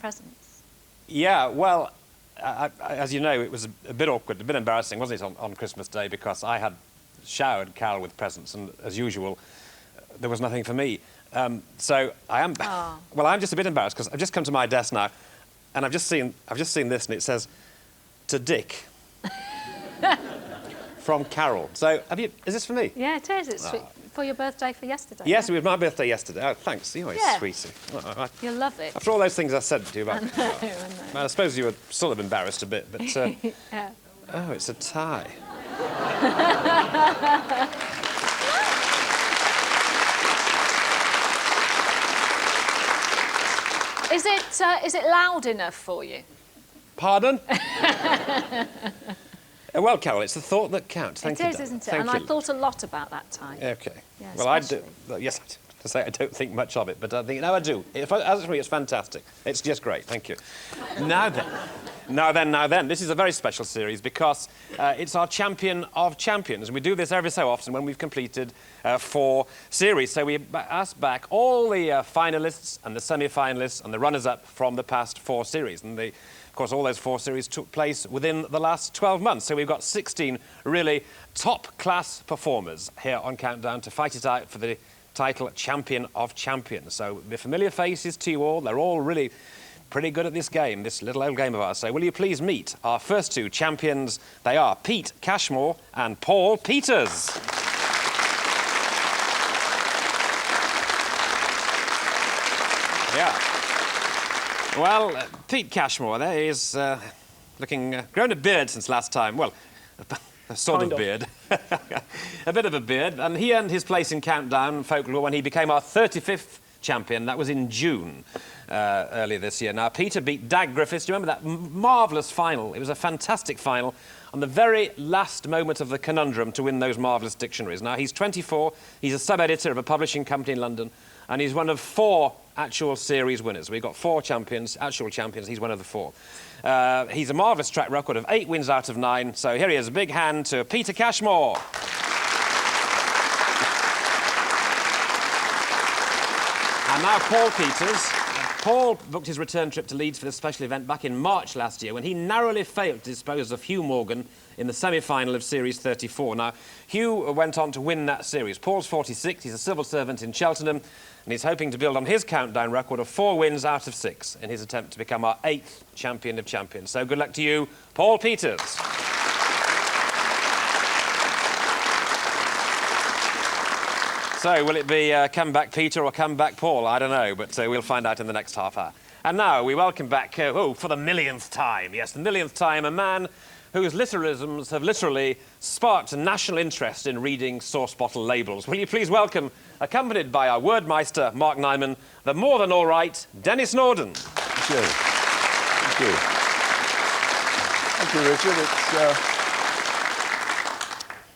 presents? Yeah, well, as you know, it was a bit awkward, a bit embarrassing, wasn't it, on Christmas Day, because I had showered Carol with presents, and as usual, there was nothing for me. So I am, well, I'm just a bit embarrassed because I've just come to my desk now, and I've just seen this, and it says, "To Dick." From Carol. So, is this for me? Yeah, it is. It's for your birthday for yesterday. Yes, it was my birthday yesterday. Oh, thanks. You're a sweetie. You'll love it. After all those things I said to you about... I know. I suppose you were sort of embarrassed a bit, but... Yeah. Oh, it's a tie. Is it loud enough for you? Pardon? Well, Carol, it's the thought that counts. Thank you. It is, isn't it? Thank and you. I thought a lot about that time. OK. Yeah, well, I do. Yes, to say I don't think much of it, but I think, no, I do. As for me, it's fantastic. It's just great. Thank you. Now then, this is a very special series because it's our Champion of Champions. And we do this every so often when we've completed 4 series. So we ask back all the finalists and the semi-finalists and the runners-up from the past 4 series. And of course, all those 4 series took place within the last 12 months. So we've got 16 really top-class performers here on Countdown to fight it out for the title Champion of Champions. So the familiar faces to you all. They're all really pretty good at this game, this little old game of ours. So will you please meet our first 2 champions? They are Pete Cashmore and Paul Peters. Yeah. Well, Pete Cashmore there is looking... grown a beard since last time. Well, a sort of beard. A bit of a beard. And he earned his place in Countdown Folklore when he became our 35th champion. That was in June earlier this year. Now, Peter beat Dag Griffiths. Do you remember that marvellous final? It was a fantastic final on the very last moment of the conundrum to win those marvellous dictionaries. Now, he's 24. He's a sub-editor of a publishing company in London. And he's one of 4 actual series winners. We've got 4 champions, actual champions. He's one of the 4. He's a marvellous track record of 8 wins out of 9. So here he is, a big hand to Peter Cashmore. And now Paul Peters. Paul booked his return trip to Leeds for this special event back in March last year when he narrowly failed to dispose of Hugh Morgan in the semi-final of Series 34. Now, Hugh went on to win that series. Paul's 46, he's a civil servant in Cheltenham, and he's hoping to build on his Countdown record of 4 wins out of 6 in his attempt to become our 8th Champion of Champions. So good luck to you, Paul Peters. So, will it be come back Peter or come back Paul? I don't know, but we'll find out in the next half hour. And now we welcome back, for the millionth time, yes, the millionth time, a man whose literalisms have literally sparked national interest in reading sauce bottle labels. Will you please welcome, accompanied by our wordmeister, Mark Nyman, the more than all right, Denis Norden. Thank you. Thank you. Thank you, Richard.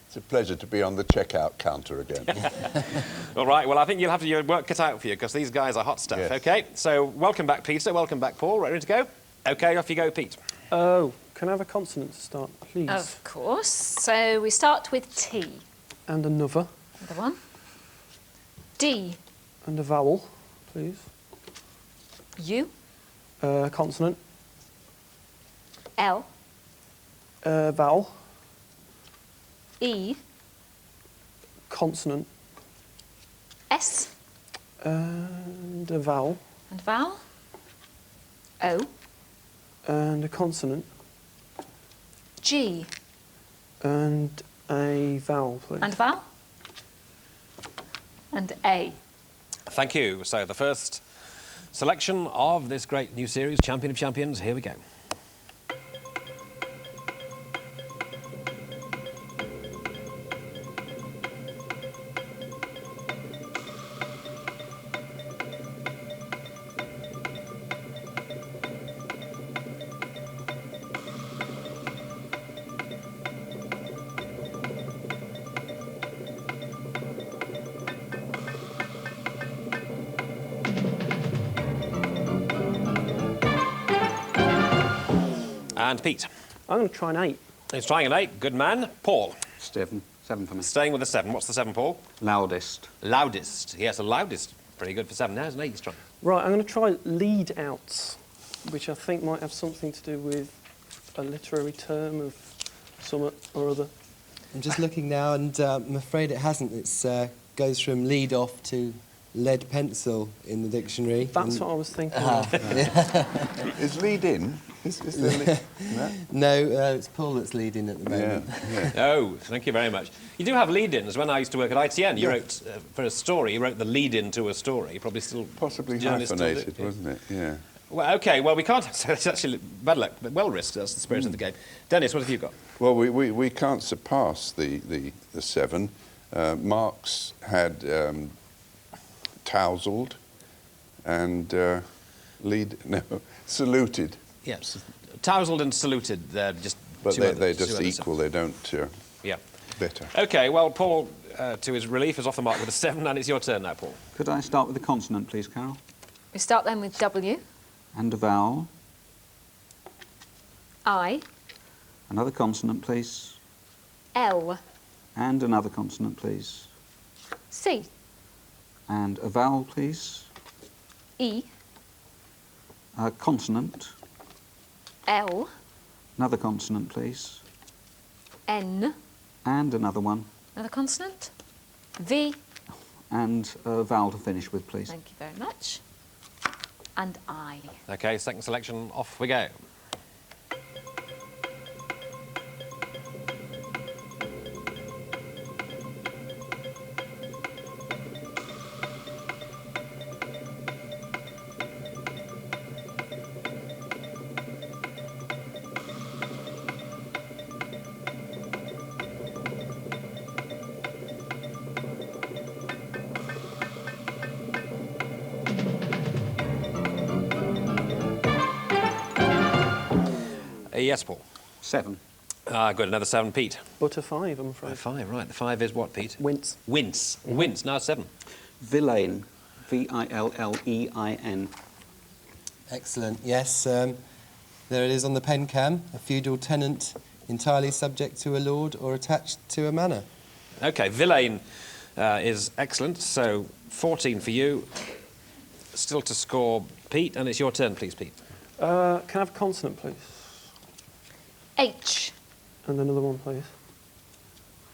It's a pleasure to be on the checkout counter again. All right, well, I think you'll have your work cut out for you, because these guys are hot stuff, yes. OK? So, welcome back, Peter. Welcome back, Paul. Ready to go? OK, off you go, Pete. Oh, can I have a consonant to start, please? Of course. So, we start with T. And another. Another one. D. And a vowel, please. U. Consonant. L. Vowel. E. Consonant. S. And a vowel. And vowel. O. And a consonant. G. And a vowel, please. And vowel. And A. Thank you. So the first selection of this great new series, Champion of Champions, here we go. And Pete. I'm going to try an 8. He's trying an 8. Good man. Paul. 7 for me. Staying with the 7. What's the 7, Paul? Loudest. Loudest. Yes, a loudest. Pretty good for 7. There's an 8 he's trying. Right, I'm going to try lead outs. which I think might have something to do with a literary term of some or other. I'm just looking now, and I'm afraid it hasn't. It goes from lead off to lead pencil in the dictionary. That's what I was thinking of. Is lead in? Is there lead? No? No, it's Paul that's leading at the moment. Yeah. Oh, thank you very much. You do have lead-ins. When I used to work at ITN, you wrote, for a story, you wrote the lead-in to a story. You probably still... Possibly journalists still do, hyphenated, yeah. wasn't it? Yeah. Well, OK, well, we can't... So it's actually bad luck, but well risked. That's the spirit of the game. Dennis, what have you got? Well, we can't surpass the 7. Marx had tousled and saluted. Yes. Tousled and saluted, they're just But two they're other just equal, they don't Yeah. better. OK, well, Paul, to his relief, is off the mark with a 7, and it's your turn now, Paul. Could I start with a consonant, please, Carol? We start then with W, And a vowel. I, Another consonant, please. L, And another consonant, please. C, And a vowel, please. E, A consonant. L, Another consonant, please. N, And another one. another consonant, V, And a vowel to finish with, please. thank you very much, and I. OK, second selection, off we go. Yes, Paul. 7. Good, another 7, Pete. But a 5, I'm afraid. 5, right. The 5 is what, Pete? Wince. Wince. Wince, now 7. Villain. Villein. Excellent. Yes, there it is on the pen cam. A feudal tenant entirely subject to a lord or attached to a manor. OK, villain is excellent, so 14 for you. Still to score, Pete, and it's your turn, please, Pete. Can I have a consonant, please? H, And another one, please.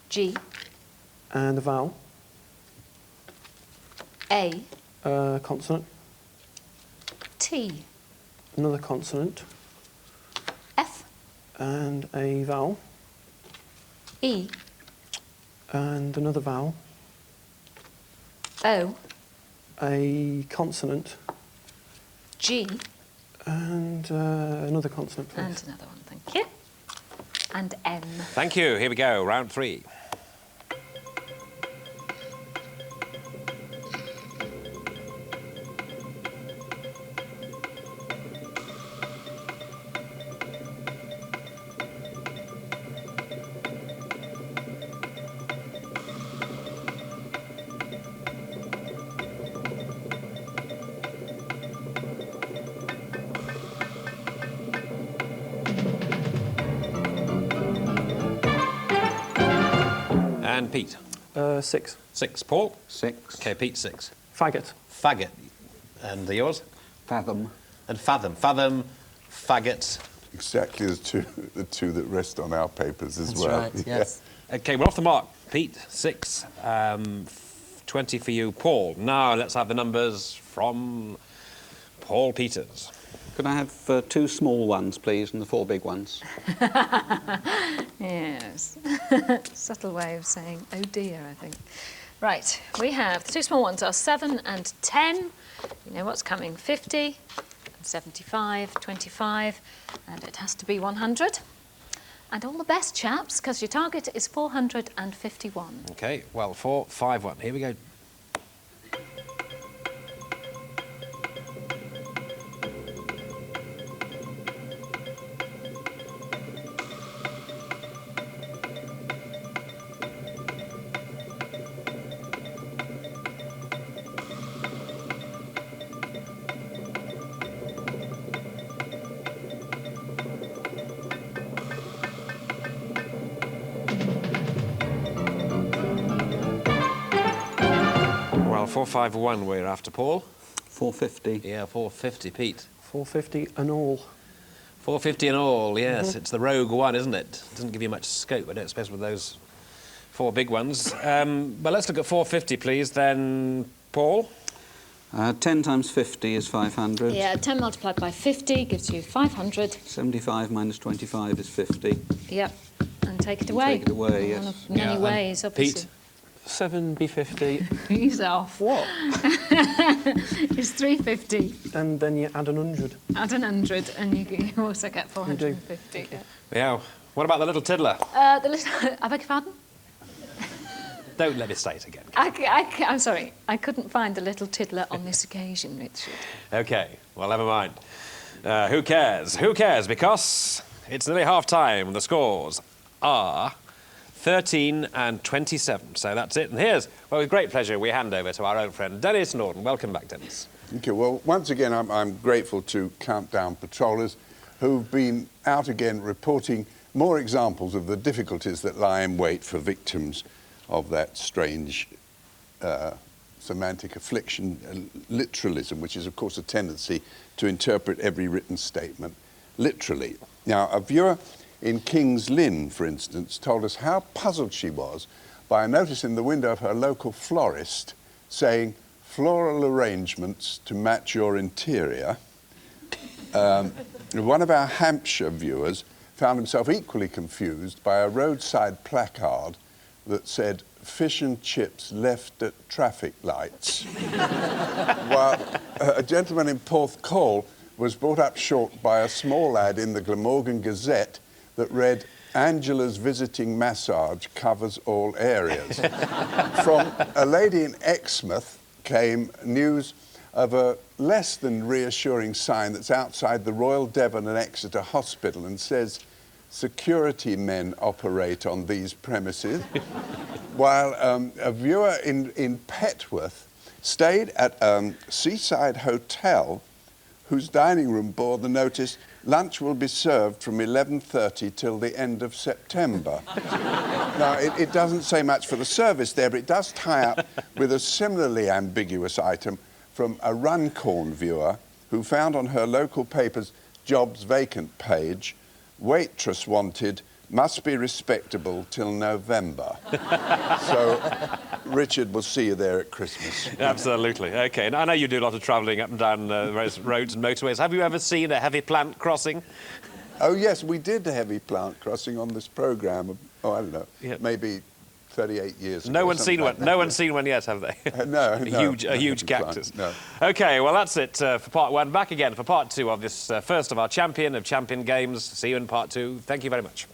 G, And a vowel. A, Consonant. T, Another consonant. F, And a vowel. E, And another vowel. O, A consonant. G, And another consonant, please. and another one, thank you, and N. Thank you. Here we go, round 3. And Pete. 6. 6. Paul? 6. OK, Pete, 6. Faggot. Faggot. And yours? Fathom. And fathom. Fathom, faggot. Exactly the two that rest on our papers as That's well. right, yes. OK, we're off the mark. Pete, 6. 20 for you, Paul. Now let's have the numbers from Paul Peters. Could I have 2 small ones, please, and the 4 big ones? Yes. Subtle way of saying, oh dear, I think. Right, we have the 2 small ones are 7 and 10. You know what's coming, 50, 75, 25, and it has to be 100. And all the best, chaps, because your target is 451. OK, well, 4, 5, 1. Here we go. Well, 451 we're after, Paul. 450. Yeah, 450, Pete. 450 and all. 450 in all, yes. It's the rogue one, isn't it? Doesn't give you much scope, I don't suppose, with those 4 big ones. But let's look at 450, please, then, Paul. 10 times 50 is 500. Yeah, 10 multiplied by 50 gives you 500. 75 minus 25 is 50. Yep, and take it away. Take it away, yes. One of many Yeah, ways, obviously. Pete? 7b50, He's off. what? It's 350. And then you add 100. Add 100, and you also get 450. Yeah. What about the little tiddler? The little, I beg your pardon? Don't let me say it again. I'm sorry, I couldn't find the little tiddler on this occasion, Richard. OK, well, never mind. Who cares? Who cares? Because it's nearly half-time. The scores are 13 and 27. So that's it. And here's, well, with great pleasure, we hand over to our own friend, Denis Norden. Welcome back, Denis. Okay, well, once again, I'm grateful to Countdown Patrollers who've been out again reporting more examples of the difficulties that lie in wait for victims of that strange semantic affliction, literalism, which is, of course, a tendency to interpret every written statement literally. Now, a viewer in King's Lynn, for instance, told us how puzzled she was by a notice in the window of her local florist saying, "Floral arrangements to match your interior." One of our Hampshire viewers found himself equally confused by a roadside placard that said, "Fish and chips left at traffic lights." While a gentleman in Porthcawl was brought up short by a small ad in the Glamorgan Gazette that read, "Angela's visiting massage covers all areas." From a lady in Exmouth came news of a less than reassuring sign that's outside the Royal Devon and Exeter Hospital and says, "Security men operate on these premises." While a viewer in Petworth stayed at a seaside hotel whose dining room bore the notice, "Lunch will be served from 11:30 till the end of September." Now, it doesn't say much for the service there, but it does tie up with a similarly ambiguous item from a Runcorn viewer who found on her local paper's jobs vacant page, "Waitress wanted, must be respectable till November." So, Richard, we'll see you there at Christmas. Absolutely. OK, and I know you do a lot of travelling up and down various roads and motorways. Have you ever seen a heavy plant crossing? Oh, yes, we did a heavy plant crossing on this programme, I don't know, Yeah. maybe 38 years ago. No one's seen like one. No one's seen one yet, have they? No, a huge plant, cactus. no. OK, well, that's it for part 1. Back again for part 2 of this first of our Champion of Champion Games. See you in part 2. Thank you very much.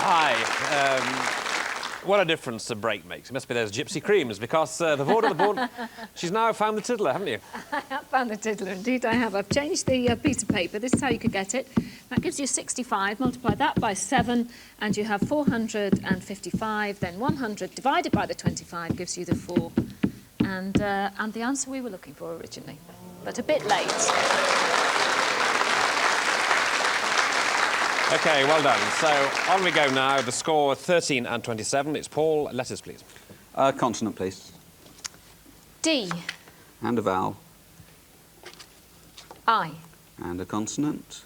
Hi. What a difference a break makes. It must be those gypsy creams, because the board of the board, she's now found the tiddler, haven't you? I have found the tiddler, indeed I have. I've changed the piece of paper. This is how you could get it. That gives you 65. Multiply that by 7, and you have 455. Then 100 divided by the 25 gives you the 4. And the answer we were looking for originally, but a bit late. OK, well done. So on we go now. The score 13 and 27. It's Paul. Letters, please. Consonant, please. D. And a vowel. I. And a consonant.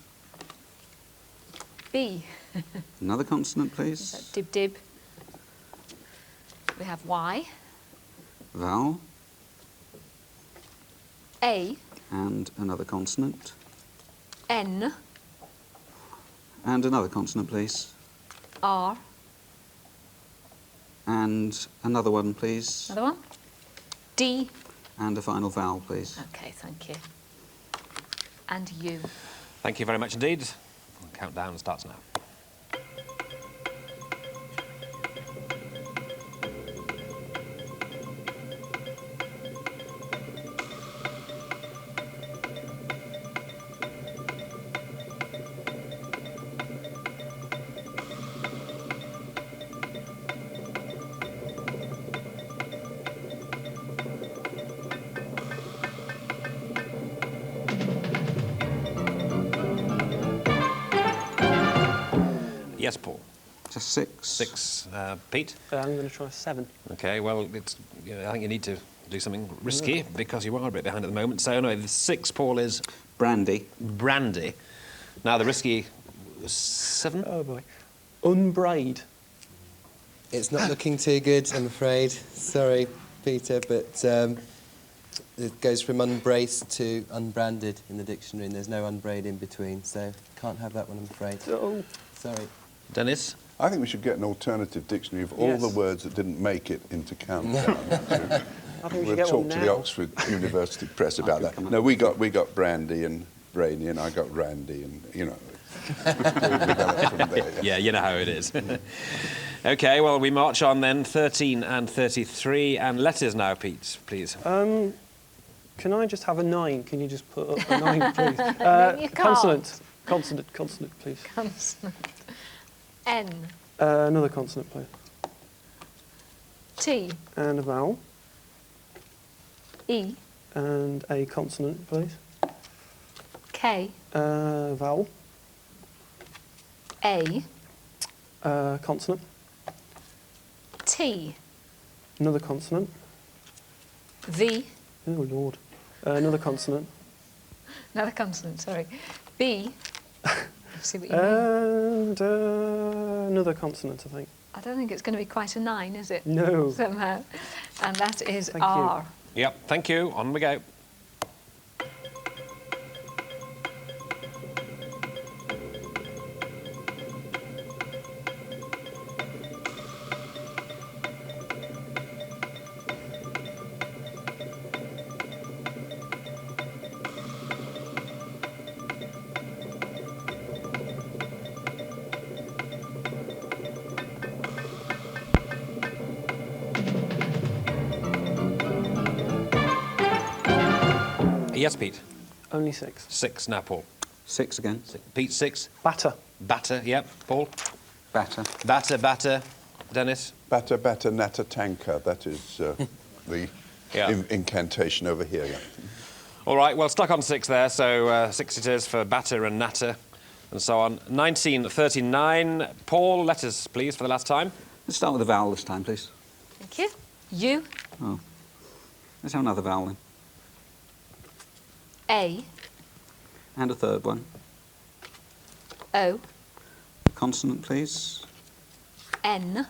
B. Another consonant, please. Dib dib. We have Y. Vowel. A. And another consonant. N. And another consonant, please. R. And another one, please. Another one. D. And a final vowel, please. OK, thank you. And U. Thank you very much indeed. Countdown starts now. 6. 6. Pete? I'm going to try 7. Okay, well, I think you need to do something risky because you are a bit behind at the moment. So, anyway, the 6, Paul, is Brandy. brandy. Now, the risky 7? Oh, boy. Unbraid. It's not looking too good, I'm afraid. Sorry, Peter, but it goes from unbraced to unbranded in the dictionary, and there's no unbraid in between, so can't have that one, I'm afraid. Oh. Sorry. Dennis? I think we should get an alternative dictionary of all Yes. the words that didn't make it into countdown. I think we We'll should get talk one to now. the Oxford University Press about could come that. up No, we got brandy and brainy, and I got randy, and we developed from there. Yeah, you know how it is. OK, well, we march on then, 13 and 33. And letters now, Pete, please. Can I just have a 9? Can you just put up a 9, please? No, you can't. Consonant. Consonant, please. Consonant. N. Another consonant, please. T. And a vowel. E. And a consonant, please. K. Vowel. A. Consonant. T. Another consonant. V. Oh, Lord. Another consonant. Another consonant, sorry. B. See what you mean? And another consonant, I think. I don't think it's going to be quite a 9, is it? No. Somehow. And that is Thank you. R. Yep, thank you. On we go. Yes, Pete. Only 6. 6 now, Paul. 6 again. Pete, 6. Batter. Batter, yep. Paul. Batter. Batter. Dennis. Batter, batter, natter, tanker. That is the Yeah. incantation over here. Yeah. All right, well, stuck on 6 there, so 6 it is for batter and natter, and so on. 1939. Paul, letters, please, for the last time. Let's start with a vowel this time, please. Thank you. U. Oh. Let's have another vowel then. A. And a third one. O. Consonant, please. N.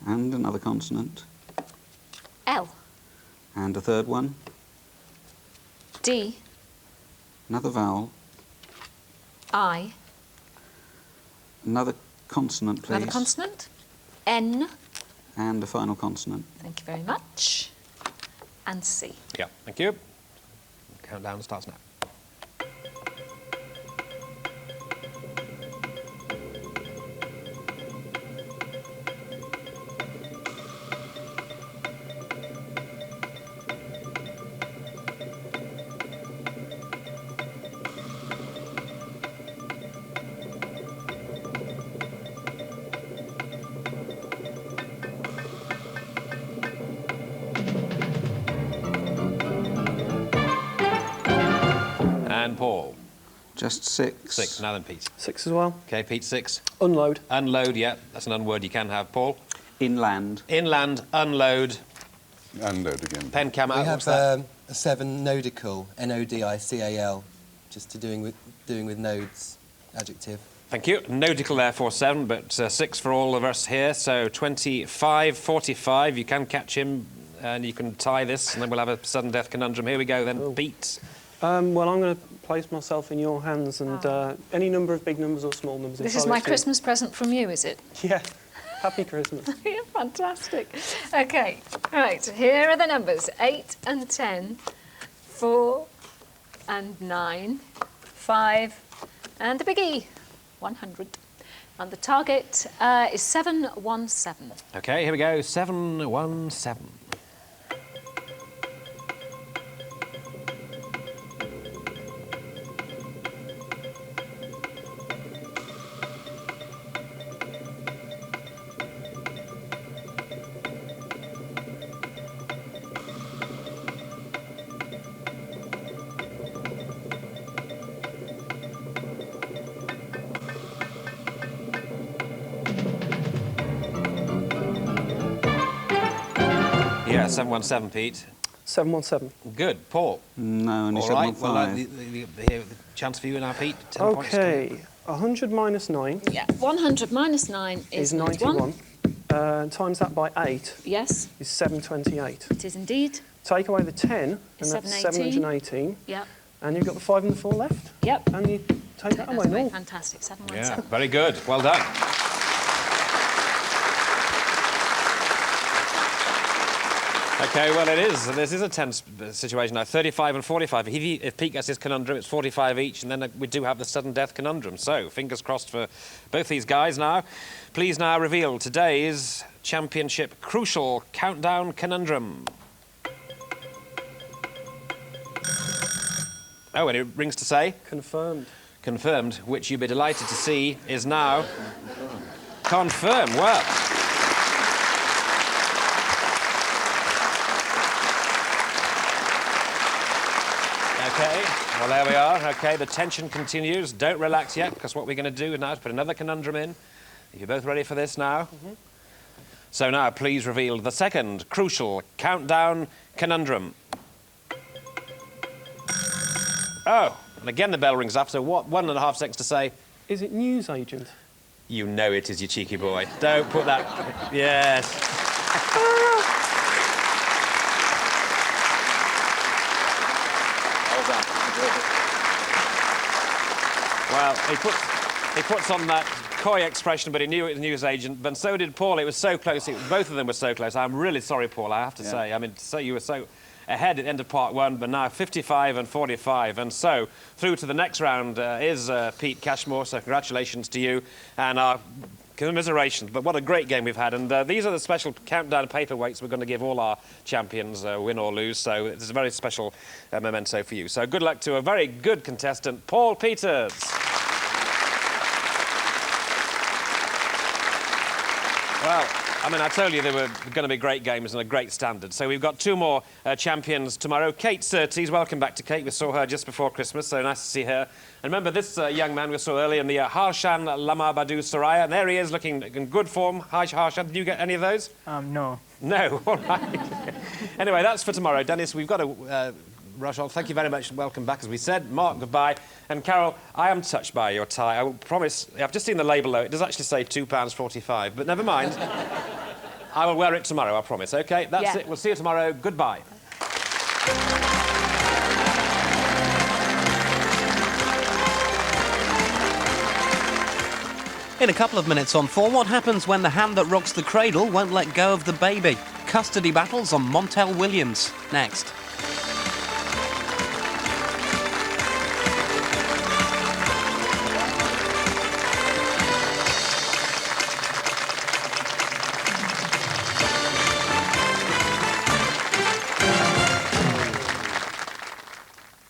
And another consonant. L. And a third one. D. Another vowel. I. Another consonant, please. Another consonant. N. And a final consonant. Thank you very much. And C. Yeah, thank you. Countdown starts now. And Paul. Just 6. 6. Now then, Pete. 6 as well. OK, Pete, 6. Unload. Unload, yeah, that's an unword you can have. Paul. Inland. Inland, unload. Unload again. Pen cam We out. have What's that? a 7, nodical, N-O-D-I-C-A-L, just doing with nodes, adjective. Thank you. Nodical there for 7, but 6 for all of us here. So 25, 45. You can catch him and you can tie this, and then we'll have a sudden death conundrum. Here we go then. Oh. Pete. Well, I'm going to place myself in your hands, and any number of big numbers or small numbers. This is entirely my up to you. Christmas present from you, is it? Yeah. Happy Christmas. Yeah, fantastic. OK, right, here are the numbers. 8 and 10, 4 and 9, 5, and the biggie, 100. And the target is 717. OK, here we go. 717. Yeah, 717, Pete. 717. Good. Paul? No, only All right. 715. Well, the chance for you now, Pete. 10 points. Okay, 100 minus 9 Yeah. 100 minus 9 is 91. Times that by 8 Yes, is 728. it is indeed. Take away the 10, and that's 718. 718. Yep. And you've got the 5 and the 4 left. Yep. And you take that That's away. great. No. Fantastic. Yeah, 717. very good. Well done. Okay, well, it is. This is a tense situation now. 35 and 45. If Pete gets his conundrum, it's 45 each, and then we do have the sudden death conundrum. So, fingers crossed for both these guys now. Please now reveal today's championship crucial countdown conundrum. Oh, and it rings to say? Confirmed. Confirmed, which you'd be delighted to see is now confirmed. Well. Okay, well, there we are. Okay, the tension continues. Don't relax yet, because what we're going to do now is put another conundrum in. Are you both ready for this now? Mm-hmm. So now, please reveal the second crucial countdown conundrum. Oh, and again the bell rings up, so what, 1.5 seconds to say? Is it newsagent? You know it is, you cheeky boy. Don't put that... Yes. Well, he puts on that coy expression, but he knew it was a newsagent, but so did Paul. It was so close. Both of them were so close. I'm really sorry, Paul, I have to say. I mean, to say you were so ahead at the end of part 1, but now 55 and 45. And so, through to the next round is Pete Cashmore, so congratulations to you. And our commiserations, but what a great game we've had. And these are the special countdown paperweights we're going to give all our champions, win or lose. So it's a very special memento for you. So good luck to a very good contestant, Paul Peters. Well, I mean, I told you they were going to be great games and a great standard. So we've got 2 more champions tomorrow. Kate Surtees, welcome back to Kate. We saw her just before Christmas, so nice to see her. And remember this young man we saw earlier in the Harshan Lamabadu Soraya, and there he is looking in good form. Hi, Harshan. Did you get any of those? No. No? All right. Anyway, that's for tomorrow. Dennis, we've got to rush on. Thank you very much and welcome back, as we said. Mark, goodbye. And Carol, I am touched by your tie. I will promise, I've just seen the label though. It does actually say £2.45, but never mind. I will wear it tomorrow, I promise. OK, that's it. We'll see you tomorrow. Goodbye. In a couple of minutes on 4, what happens when the hand that rocks the cradle won't let go of the baby? Custody battles on Montel Williams. Next.